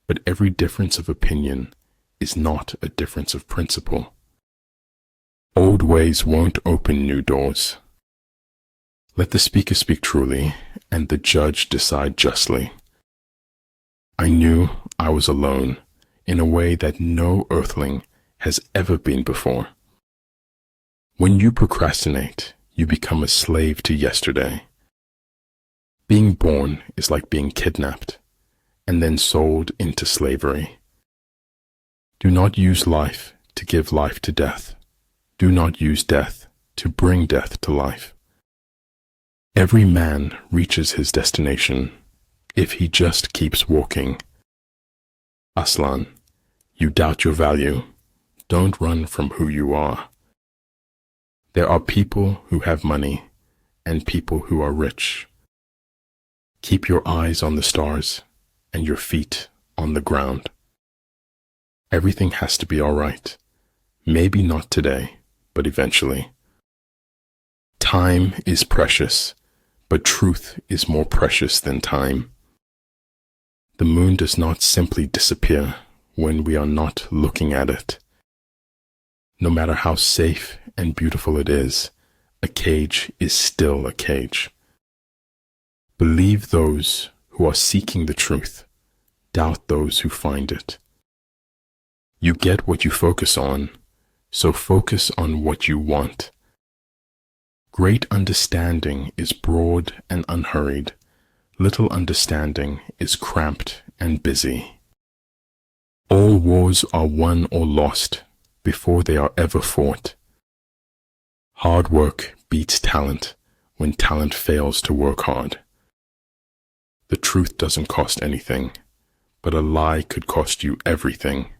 but every difference of opinion is not a difference of principle. Old ways won't open new doors. Let the speaker speak truly, and the judge decide justly. I knew I was alone in a way that no earthling has ever been before. When you procrastinate, you become a slave to yesterday. Being born is like being kidnapped and then sold into slavery. Do not use life to give life to death. Do not use death to bring death to life. Every man reaches his destination if he just keeps walking. Aslan, you doubt your value. Don't run from who you are. There are people who have money and people who are rich. Keep your eyes on the stars and your feet on the ground. Everything has to be all right. Maybe not today, but eventually. Time is precious, but truth is more precious than time. The moon does not simply disappear when we are not looking at it. No matter how safe and beautiful it is, a cage is still a cage. Believe those who are seeking the truth. Doubt those who find it. You get what you focus on, so focus on what you want. Great understanding is broad and unhurried. Little understanding is cramped and busy. All wars are won or lost before they are ever fought. Hard work beats talent when talent fails to work hard. The truth doesn't cost anything, but a lie could cost you everything.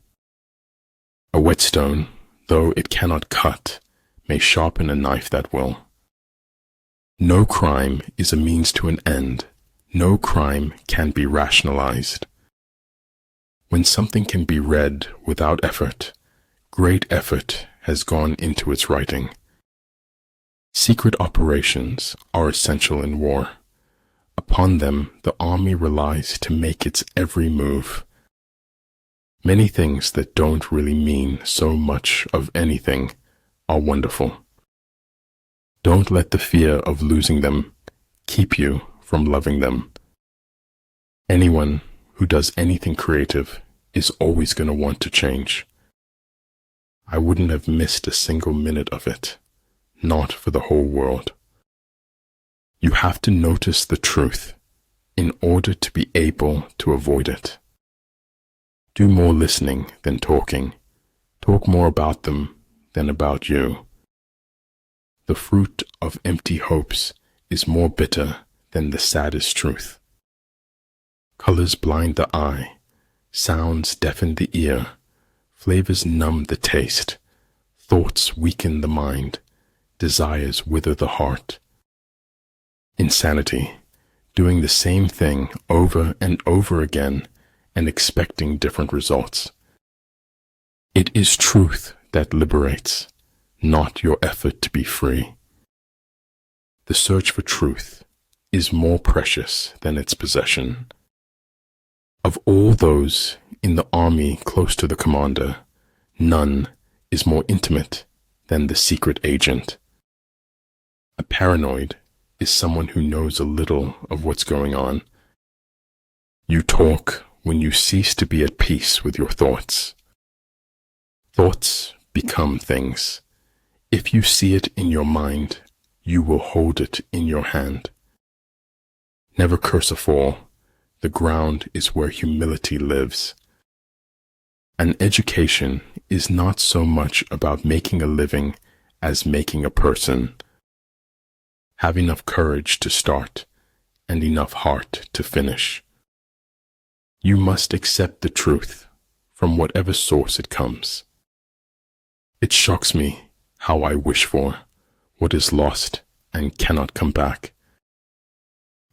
A whetstone, though it cannot cut, may sharpen a knife that will. No crime is a means to an end. No crime can be rationalized. When something can be read without effort, great effort has gone into its writing. Secret operations are essential in war. Upon them, the army relies to make its every move. Many things that don't really mean so much of anything are wonderful. Don't let the fear of losing them keep you from loving them. Anyone who does anything creative is always going to want to change. I wouldn't have missed a single minute of it, not for the whole world. You have to notice the truth in order to be able to avoid it. Do more listening than talking. Talk more about them than about you. The fruit of empty hopes is more bitter than the saddest truth. Colors blind the eye, sounds deafen the ear, flavors numb the taste, thoughts weaken the mind, desires wither the heart. Insanity, doing the same thing over and over again and expecting different results. It is truth that liberates, not your effort to be free. The search for truth is more precious than its possession. Of all those in the army close to the commander, none is more intimate than the secret agent. A paranoid is someone who knows a little of what's going on. You talk when you cease to be at peace with your thoughts. Thoughts become things. If you see it in your mind, you will hold it in your hand. Never curse a fall. The ground is where humility lives. An education is not so much about making a living as making a person. Have enough courage to start and enough heart to finish. You must accept the truth from whatever source it comes. It shocks me how I wish for what is lost and cannot come back.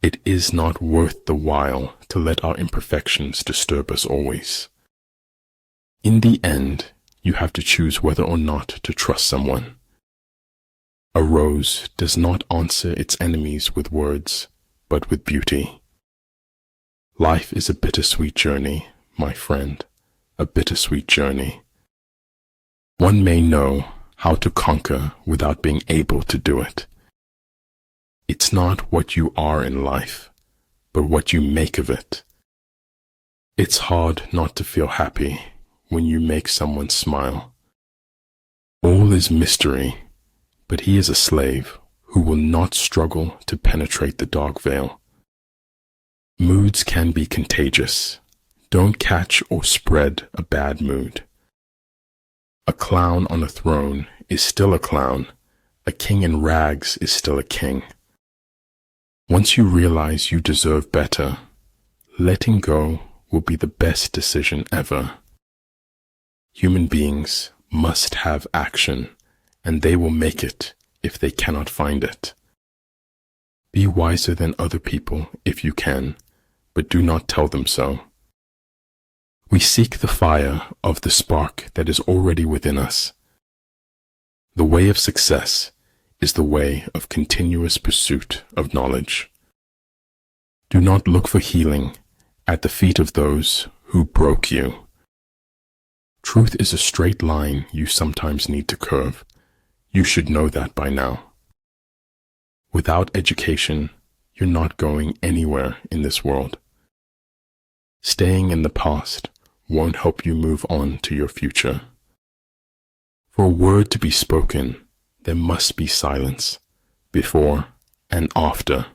It is not worth the while to let our imperfections disturb us always. In the end, you have to choose whether or not to trust someone. A rose does not answer its enemies with words, but with beauty. Life is a bittersweet journey, my friend, a bittersweet journey. One may know how to conquer without being able to do it. It's not what you are in life, but what you make of it. It's hard not to feel happy when you make someone smile. All is mystery, but he is a slave who will not struggle to penetrate the dark veil. Moods can be contagious. Don't catch or spread a bad mood. A clown on a throne is still a clown. A king in rags is still a king. Once you realize you deserve better, letting go will be the best decision ever. Human beings must have action, and they will make it if they cannot find it. Be wiser than other people if you can, but do not tell them so. We seek the fire of the spark that is already within us. The way of success is the way of continuous pursuit of knowledge. Do not look for healing at the feet of those who broke you. Truth is a straight line you sometimes need to curve. You should know that by now. Without education, you're not going anywhere in this world. Staying in the past won't help you move on to your future. For a word to be spoken, there must be silence, before and after.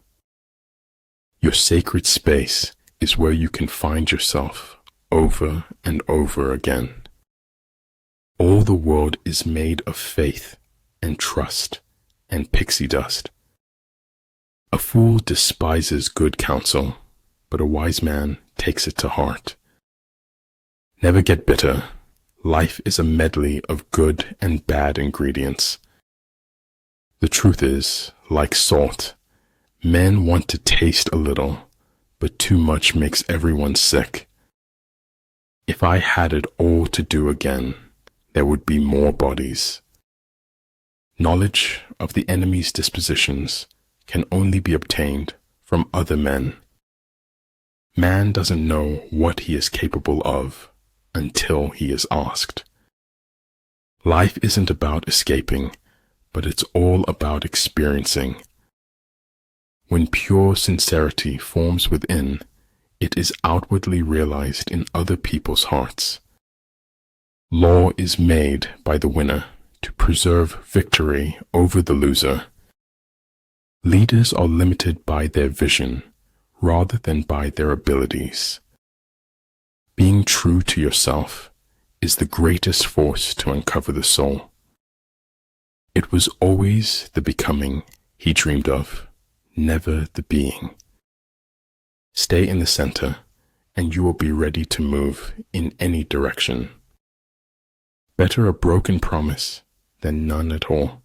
Your sacred space is where you can find yourself over and over again. All the world is made of faith and trust and pixie dust. A fool despises good counsel, but a wise man takes it to heart. Never get bitter. Life is a medley of good and bad ingredients. The truth is, like salt, men want to taste a little, but too much makes everyone sick. If I had it all to do again, there would be more bodies. Knowledge of the enemy's dispositions can only be obtained from other men. Man doesn't know what he is capable of until he is asked. Life isn't about escaping, but it's all about experiencing. When pure sincerity forms within, it is outwardly realized in other people's hearts. Law is made by the winner to preserve victory over the loser. Leaders are limited by their vision rather than by their abilities. Being true to yourself is the greatest force to uncover the soul. It was always the becoming he dreamed of, never the being. Stay in the center, and you will be ready to move in any direction. Better a broken promise than none at all.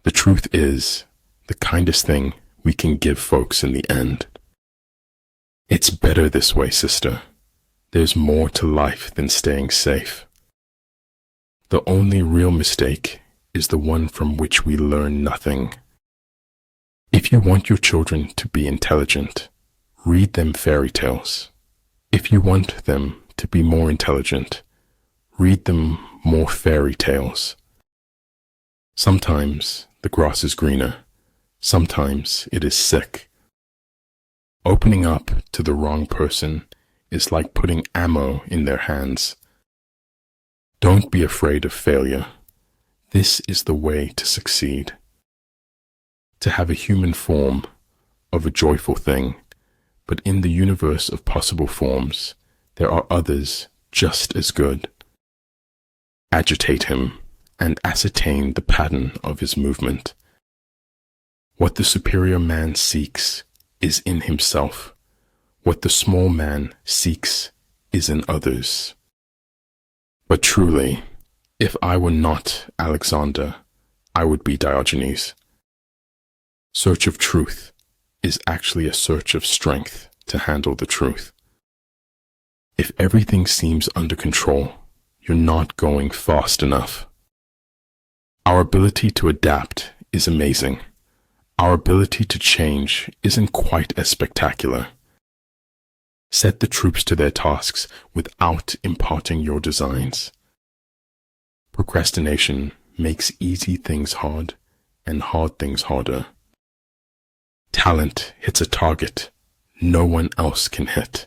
The truth is the kindest thing we can give folks in the end. It's better this way, sister. There's more to life than staying safe. The only real mistake is the one from which we learn nothing. If you want your children to be intelligent, read them fairy tales. If you want them to be more intelligent, read them more fairy tales. Sometimes the grass is greener. Sometimes it is sick. Opening up to the wrong person is like putting ammo in their hands. Don't be afraid of failure. This is the way to succeed. To have a human form of a joyful thing, but in the universe of possible forms, there are others just as good. Agitate him and ascertain the pattern of his movement. What the superior man seeks is in himself. What the small man seeks is in others. But truly, if I were not Alexander, I would be Diogenes. Search of truth is actually a search of strength to handle the truth. If everything seems under control, you're not going fast enough. Our ability to adapt is amazing. Our ability to change isn't quite as spectacular. Set the troops to their tasks without imparting your designs. Procrastination makes easy things hard and hard things harder. Talent hits a target no one else can hit.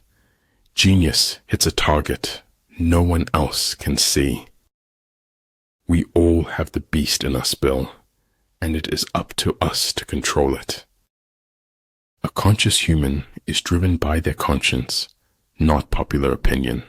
Genius hits a target no one else can see. We all have the beast in us, Bill, and it is up to us to control it. A conscious human is driven by their conscience, not popular opinion.